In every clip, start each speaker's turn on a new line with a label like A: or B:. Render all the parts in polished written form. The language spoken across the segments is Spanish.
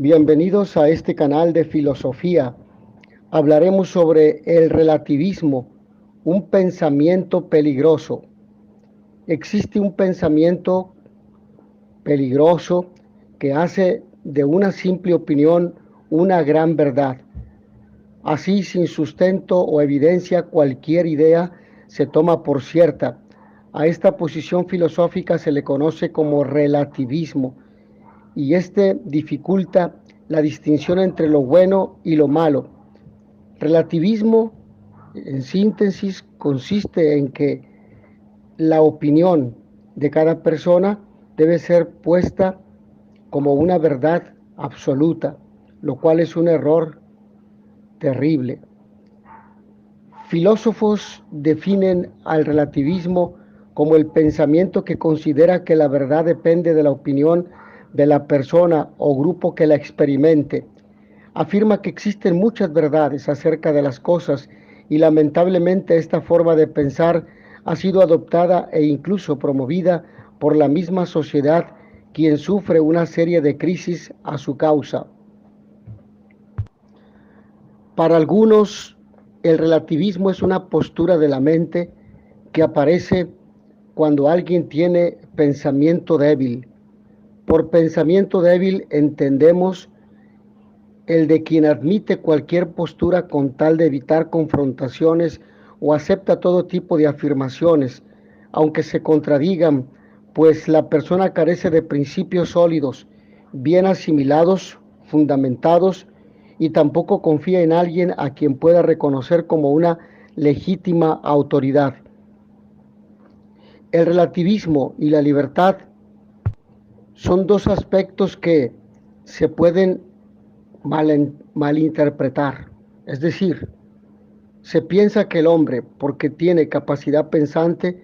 A: Bienvenidos a este canal de filosofía. Hablaremos sobre el relativismo, un pensamiento peligroso. Existe un pensamiento peligroso que hace de una simple opinión una gran verdad. Así, sin sustento o evidencia, cualquier idea se toma por cierta. A esta posición filosófica se le conoce como relativismo, y este dificulta la distinción entre lo bueno y lo malo. Relativismo, en síntesis, consiste en que la opinión de cada persona debe ser puesta como una verdad absoluta, lo cual es un error terrible. Filósofos definen al relativismo como el pensamiento que considera que la verdad depende de la opinión de la persona o grupo que la experimente. Afirma que existen muchas verdades acerca de las cosas y lamentablemente esta forma de pensar ha sido adoptada e incluso promovida por la misma sociedad, quien sufre una serie de crisis a su causa. Para algunos, el relativismo es una postura de la mente que aparece cuando alguien tiene pensamiento débil. Por pensamiento débil entendemos el de quien admite cualquier postura con tal de evitar confrontaciones o acepta todo tipo de afirmaciones, aunque se contradigan, pues la persona carece de principios sólidos, bien asimilados, fundamentados, y tampoco confía en alguien a quien pueda reconocer como una legítima autoridad. El relativismo y la libertad son dos aspectos que se pueden malinterpretar. Es decir, se piensa que el hombre, porque tiene capacidad pensante,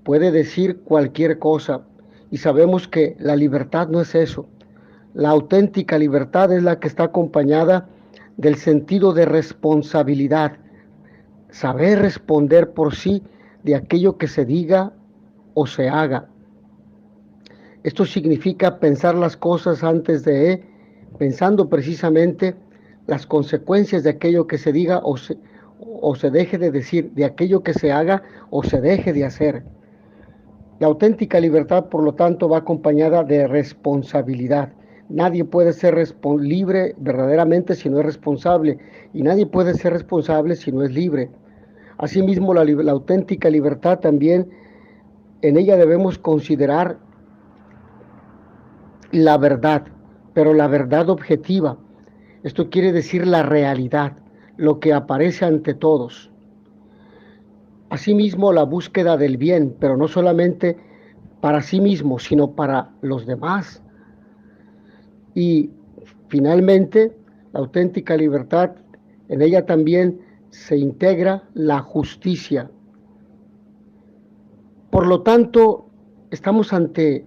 A: puede decir cualquier cosa, y sabemos que la libertad no es eso. La auténtica libertad es la que está acompañada del sentido de responsabilidad, saber responder por sí de aquello que se diga o se haga. Esto significa pensar las cosas antes de, pensando precisamente las consecuencias de aquello que se diga o se deje de decir, de aquello que se haga o se deje de hacer. La auténtica libertad, por lo tanto, va acompañada de responsabilidad. Nadie puede ser libre verdaderamente si no es responsable, y nadie puede ser responsable si no es libre. Asimismo, la auténtica libertad también, en ella debemos considerar la verdad, pero la verdad objetiva. Esto quiere decir la realidad, lo que aparece ante todos. Asimismo, la búsqueda del bien, pero no solamente para sí mismo, sino para los demás. Y finalmente, la auténtica libertad, en ella también se integra la justicia. Por lo tanto, estamos ante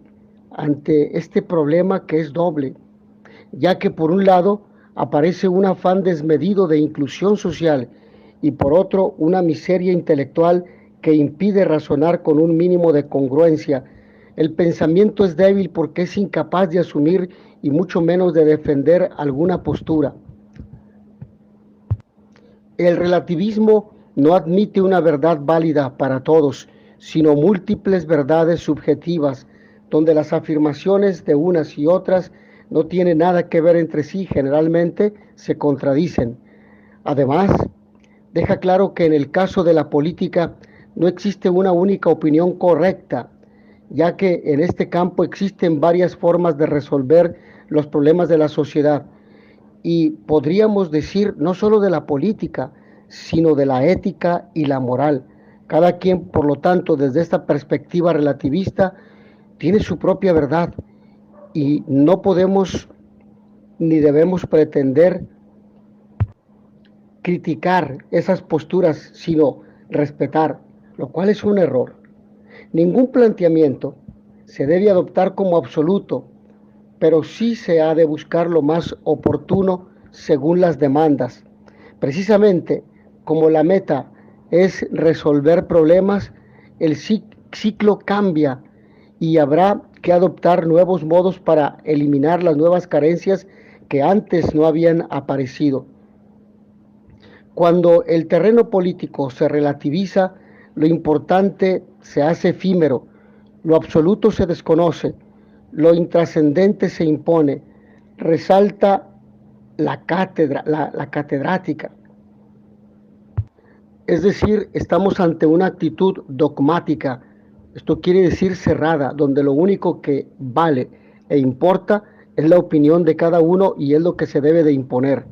A: este problema que es doble, ya que por un lado aparece un afán desmedido de inclusión social y por otro una miseria intelectual que impide razonar con un mínimo de congruencia. El pensamiento es débil porque es incapaz de asumir y mucho menos de defender alguna postura. El relativismo no admite una verdad válida para todos, sino múltiples verdades subjetivas, donde las afirmaciones de unas y otras no tienen nada que ver entre sí, generalmente se contradicen. Además, deja claro que en el caso de la política no existe una única opinión correcta, ya que en este campo existen varias formas de resolver los problemas de la sociedad. Y podríamos decir no solo de la política, sino de la ética y la moral. Cada quien, por lo tanto, desde esta perspectiva relativista, tiene su propia verdad y no podemos ni debemos pretender criticar esas posturas, sino respetar, lo cual es un error. Ningún planteamiento se debe adoptar como absoluto, pero sí se ha de buscar lo más oportuno según las demandas. Precisamente como la meta es resolver problemas, el ciclo cambia y habrá que adoptar nuevos modos para eliminar las nuevas carencias que antes no habían aparecido. Cuando el terreno político se relativiza, lo importante se hace efímero, lo absoluto se desconoce, lo intrascendente se impone, resalta la catedrática. Es decir, estamos ante una actitud dogmática. Esto quiere decir cerrada, donde lo único que vale e importa es la opinión de cada uno y es lo que se debe de imponer.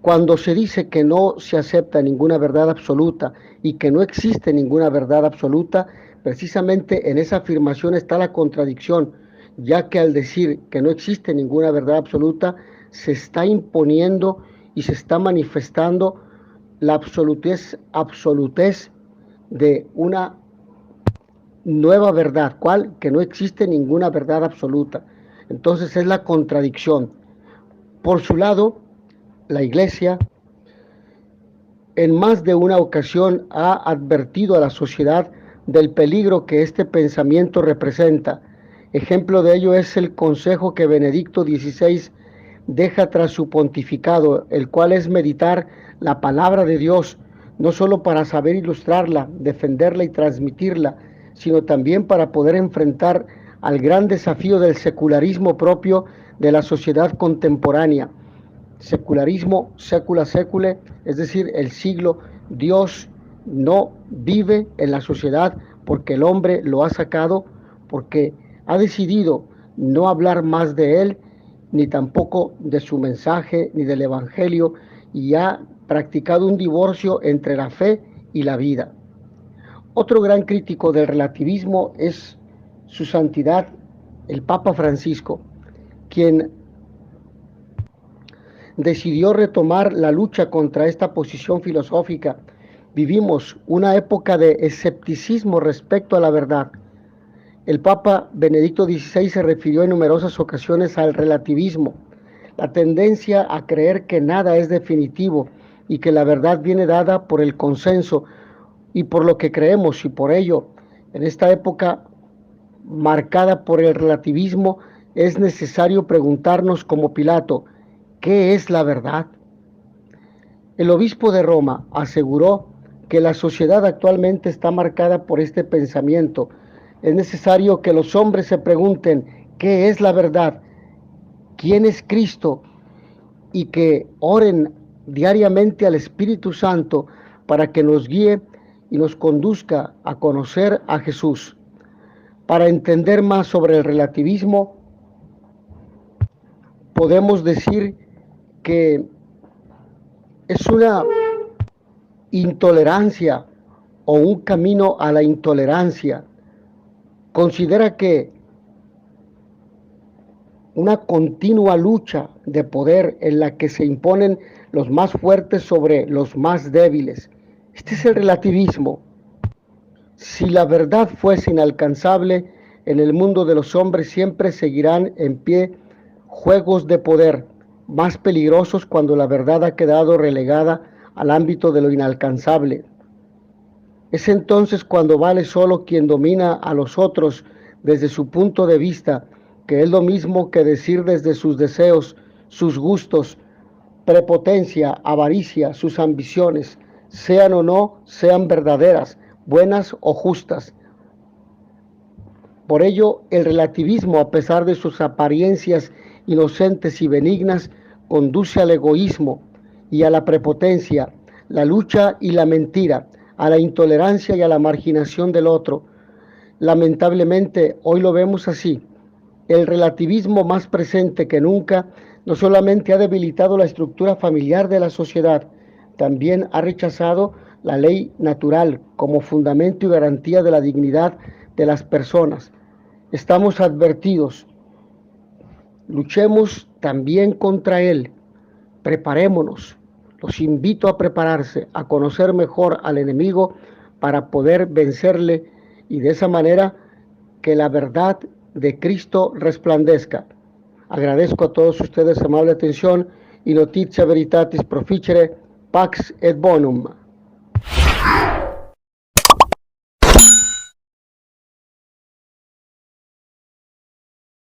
A: Cuando se dice que no se acepta ninguna verdad absoluta y que no existe ninguna verdad absoluta, precisamente en esa afirmación está la contradicción, ya que al decir que no existe ninguna verdad absoluta, se está imponiendo y se está manifestando la absolutez de una nueva verdad, ¿cuál? Que no existe ninguna verdad absoluta. Entonces es la contradicción. Por su lado, la Iglesia en más de una ocasión ha advertido a la sociedad del peligro que este pensamiento representa. Ejemplo de ello es el consejo que Benedicto XVI deja tras su pontificado, el cual es meditar la palabra de Dios, no solo para saber ilustrarla, defenderla y transmitirla, sino también para poder enfrentar al gran desafío del secularismo propio de la sociedad contemporánea. Secularismo, secula secule, es decir, el siglo. Dios no vive en la sociedad porque el hombre lo ha sacado, porque ha decidido no hablar más de él, ni tampoco de su mensaje, ni del evangelio, y ha practicado un divorcio entre la fe y la vida. Otro gran crítico del relativismo es su santidad, el Papa Francisco, quien decidió retomar la lucha contra esta posición filosófica. Vivimos una época de escepticismo respecto a la verdad. El Papa Benedicto XVI se refirió en numerosas ocasiones al relativismo, la tendencia a creer que nada es definitivo y que la verdad viene dada por el consenso y por lo que creemos, y por ello, en esta época marcada por el relativismo, es necesario preguntarnos como Pilato, ¿qué es la verdad? El obispo de Roma aseguró que la sociedad actualmente está marcada por este pensamiento. Es necesario que los hombres se pregunten, ¿qué es la verdad? ¿Quién es Cristo? Y que oren diariamente al Espíritu Santo para que nos guíe y nos conduzca a conocer a Jesús. Para entender más sobre el relativismo, podemos decir que es una intolerancia o un camino a la intolerancia. Considera que una continua lucha de poder en la que se imponen los más fuertes sobre los más débiles. Este es el relativismo. Si la verdad fuese inalcanzable, en el mundo de los hombres siempre seguirán en pie juegos de poder, más peligrosos cuando la verdad ha quedado relegada al ámbito de lo inalcanzable. Es entonces cuando vale solo quien domina a los otros desde su punto de vista, que es lo mismo que decir desde sus deseos, sus gustos, prepotencia, avaricia, sus ambiciones, sean o no, sean verdaderas, buenas o justas. Por ello, el relativismo, a pesar de sus apariencias inocentes y benignas, conduce al egoísmo y a la prepotencia, la lucha y la mentira, a la intolerancia y a la marginación del otro. Lamentablemente, hoy lo vemos así. El relativismo, más presente que nunca, no solamente ha debilitado la estructura familiar de la sociedad, también ha rechazado la ley natural como fundamento y garantía de la dignidad de las personas. Estamos advertidos. Luchemos también contra él. Preparémonos. Los invito a prepararse, a conocer mejor al enemigo para poder vencerle y de esa manera que la verdad de Cristo resplandezca. Agradezco a todos ustedes su amable atención y noticia veritatis proficere pax et bonum.